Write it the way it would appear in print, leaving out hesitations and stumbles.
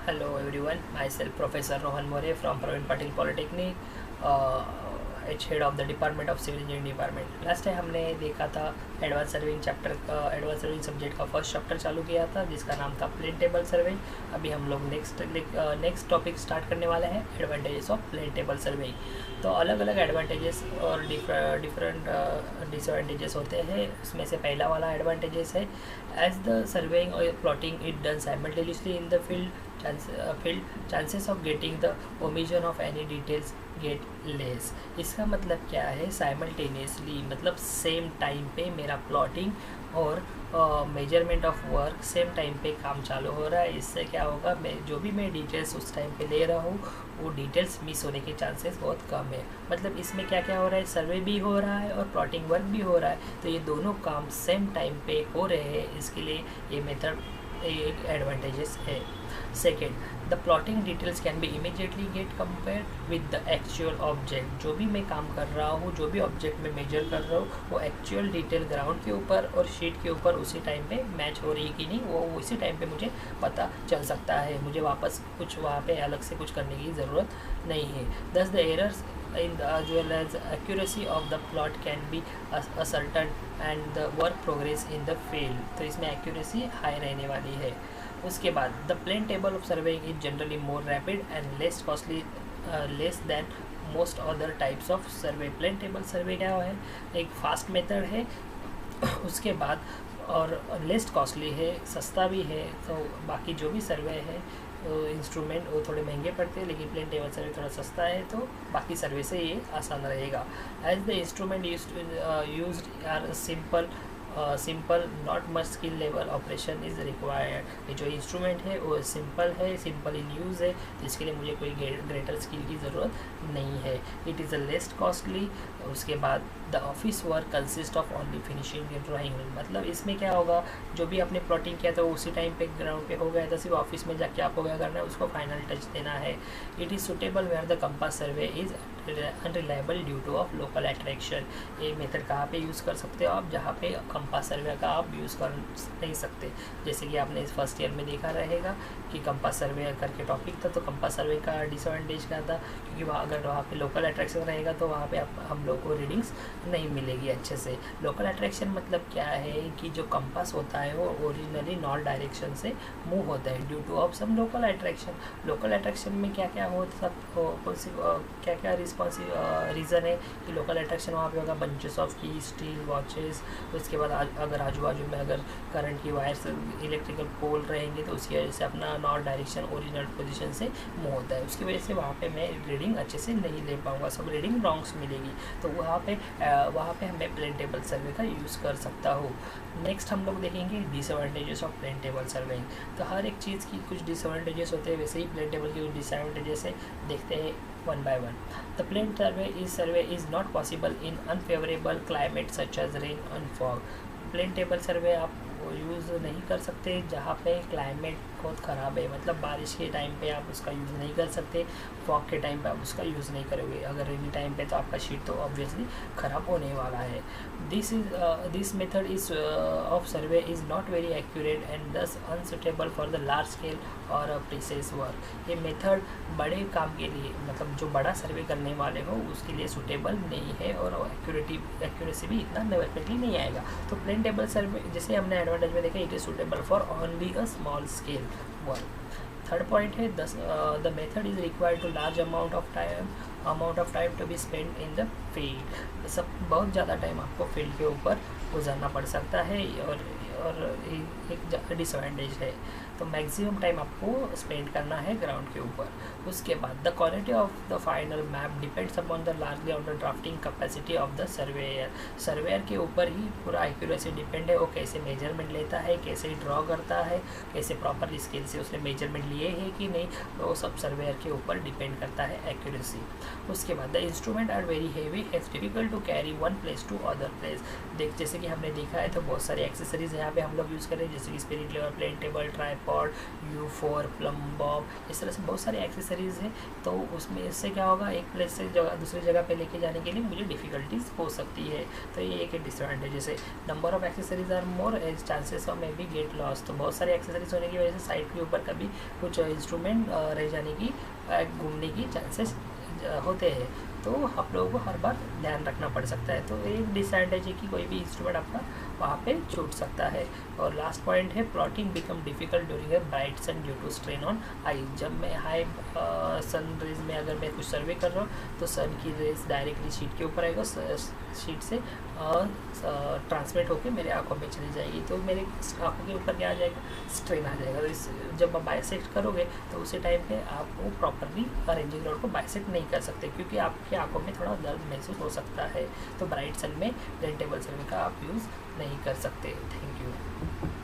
Hello everyone, myself Professor Rohan More from Praveen Patil Polytechnic, H head of the department of civil engineering department. Last time हमने देखा था advance surveying chapter का, advance surveying subject का first chapter चालू किया था जिसका नाम था प्लेन टेबल सर्वेइंग। अभी हम लोग नेक्स्ट टॉपिक स्टार्ट करने वाले हैं, advantages of plane table surveying. तो अलग अलग एडवांटेजेस और डिफरेंट डिसएडवांटेजेस होते हैं। उसमें से पहला वाला एडवांटेजेस है, एज द सर्वेइंग और plotting it done simultaneously in the field, chances of getting the omission of any details get less. इसका मतलब क्या है, साइमल्टेनियसली मतलब सेम टाइम पे मेरा प्लॉटिंग और measurement of work same time पे काम चालू हो रहा है। इससे क्या होगा, मैं डिटेल्स उस टाइम पे ले रहा हूँ वो डिटेल्स मिस होने के चांसेस बहुत कम है। मतलब इसमें क्या क्या हो रहा है, सर्वे भी हो रहा है और प्लॉटिंग वर्क भी हो रहा है, तो ये दोनों काम सेम टाइम पे हो रहे हैं। इसके लिए ये मेथड एक एडवांटेजेस है। Second, the plotting details can be immediately gate compare with the actual object. जो भी मैं काम कर रहा हूँ, जो भी ऑब्जेक्ट में मेजर कर रहा हूँ, वो एक्चुअल डिटेल ग्राउंड के ऊपर और शीट के ऊपर उसी टाइम पे मैच हो रही है कि नहीं, वो उसी टाइम पे मुझे पता चल सकता है। मुझे वापस कुछ वहाँ पे अलग से कुछ करने की ज़रूरत नहीं है। दस the errors in the, as well as accuracy of the plot can be ascertained and the work progress in the field। तो इसमें accuracy हाई रहने वाली है। उसके बाद the plane table of surveying is generally more rapid and less costly less than most other types of survey. Plane table survey क्या है, एक फास्ट मेथड है, उसके बाद और लेस कॉस्टली है, सस्ता भी है। तो बाकी जो भी सर्वे है इंस्ट्रूमेंट वो थोड़े महंगे पड़ते हैं, लेकिन प्लेन टेबल सर्वे थोड़ा सस्ता है, तो बाकी सर्वे से ये आसान रहेगा। As the instrument used are simple not much skill level operation is required. ये जो इंस्ट्रूमेंट है वो सिंपल है, सिंपल इन यूज़ है, तो इसके लिए मुझे कोई ग्रेटर स्किल की ज़रूरत नहीं है। It is a least costly. उसके बाद the office work consist of only finishing drawing. मतलब इसमें क्या होगा, जो भी आपने प्लॉटिंग किया था उसी टाइम पे ग्राउंड पे हो गया था, सिर्फ ऑफिस में जाके आपको क्या करना है, उसको फाइनल टच देना है। It is suitable where the compass survey is unreliable due to of local attraction. ये मेथड कहाँ पे यूज़ कर सकते हो आप, जहाँ पे कंपास सर्वे का आप यूज़ कर नहीं सकते। जैसे कि आपने इस फर्स्ट ईयर में देखा रहेगा कि कंपास सर्वे करके टॉपिक था, तो कंपास सर्वे का डिसएडवांटेज क्या था, क्योंकि अगर वहाँ पे लोकल अट्रैक्शन रहेगा तो वहाँ पे हम लोग को रीडिंग्स नहीं मिलेगी अच्छे से। लोकल अट्रैक्शन मतलब क्या है कि जो कंपास होता है वो ओरिजिनली नॉर्थ डायरेक्शन से मूव होता है due to of some local attraction. Local attraction में क्या क्या हो क्या क्या रीज़न है कि लोकल अट्रैक्शन वहाँ पे होगा, बंचेस ऑफ की, स्टील वॉचेस। उसके बाद अगर आजू बाजू में अगर करंट की वायर्स, इलेक्ट्रिकल पोल रहेंगे तो उसकी वजह से अपना नॉर्थ डायरेक्शन ओरिजिनल पोजीशन से मूव होता है। उसकी वजह से वहाँ पे मैं रीडिंग अच्छे से नहीं ले पाऊँगा, सब रीडिंग रॉन्ग्स मिलेगी। तो वहाँ पे मैं प्लेन टेबल सर्वे का यूज़ कर सकता हूँ। नेक्स्ट हम लोग देखेंगे disadvantages of plane table surveying. तो हर एक चीज़ की कुछ डिसएडवांटेजेस होते हैं, वैसे ही प्लेन टेबल की कुछ डिसएडवांटेजेस है, देखते हैं one by one. The plane survey is not possible in unfavourable climate such as rain and fog. Plane table survey आप यूज़ नहीं कर सकते जहाँ पे क्लाइमेट बहुत ख़राब है, मतलब बारिश के टाइम पे आप उसका यूज़ नहीं कर सकते, फॉग के टाइम पे आप उसका यूज़ नहीं करोगे। अगर रेनी टाइम पे तो आपका शीट तो ऑब्वियसली ख़राब होने वाला है। This method is of survey is not very accurate and thus unsuitable for the large scale और प्रिसाइज वर्क। ये मेथड बड़े काम के लिए, मतलब जो बड़ा सर्वे करने वाले हो उसके लिए सूटेबल नहीं है, और एक्यूरेसी भी इतना डेफिनेटली नहीं आएगा। तो प्लेन टेबल सर्वे जैसे हमने एडवांटेज में देखा, it is suitable for only a small scale work. Third point है, the method is required to large amount of time to be spend in the field. सब बहुत ज़्यादा टाइम आपको फील्ड के ऊपर गुजारना पड़ सकता है, और एक डिसएडवांटेज है। तो मैक्सिमम टाइम आपको स्पेंड करना है ग्राउंड के ऊपर। उसके बाद the quality of the final map depends upon the largely on the drafting capacity of the surveyor के ऊपर ही पूरा एक्यूरेसी डिपेंड है। वो कैसे मेजरमेंट लेता है, कैसे ड्रॉ करता है, कैसे प्रॉपर स्केल से उसने मेजरमेंट लिए है कि नहीं, तो वो सब सर्वेयर के ऊपर डिपेंड करता है एक्यूरेसी। उसके बाद the instrument are very heavy it's difficult to carry one place to other place. जैसे कि हमने देखा है तो बहुत सारी एक्सेसरीज यहाँ पे हम लोग यूज़ कर रहे हैं, जैसे कि spirit level, plane table, tripod, U4, plumb bob, इस तरह से बहुत सारी एक्सेसरीज हैं। तो उसमें इससे क्या होगा, एक प्लेस से दूसरी जगह पे लेके जाने के लिए मुझे डिफ़िकल्टीज हो सकती है। तो ये एक डिसएडवांटेज। जैसे number of accessories are more as chances of may be get loss. तो बहुत सारी एक्सेसरीज होने की वजह से साइड के ऊपर कभी कुछ इंस्ट्रूमेंट रह जाने की, घूमने की चांसेस होते हैं। तो आप लोगों को हर बार ध्यान रखना पड़ सकता है। तो एक डिसएडवांटेज है कि कोई भी इंस्ट्रूमेंट आपका वहाँ पे छूट सकता है। और लास्ट पॉइंट है plotting become difficult during a bright sun due to strain on eye. जब मैं हाई सन रेज में अगर मैं कुछ सर्वे कर रहा हूँ तो सन की रेज डायरेक्टली शीट के ऊपर आएगा, शीट से ट्रांसमिट होकर मेरे आँखों में चली जाएगी। तो मेरे आँखों के ऊपर क्या आ जाएगा, स्ट्रेन आ जाएगा। तो जब आप बाइसेक्ट करोगे तो उसी टाइम पे आप वो प्रॉपरली रेंजिंग रॉड को बाइसेक्ट नहीं कर सकते, क्योंकि आपकी आँखों में थोड़ा दर्द महसूस हो सकता है। तो ब्राइट सन में प्लेन टेबल सर्वे का आप यूज़ नहीं कर सकते। Thank you.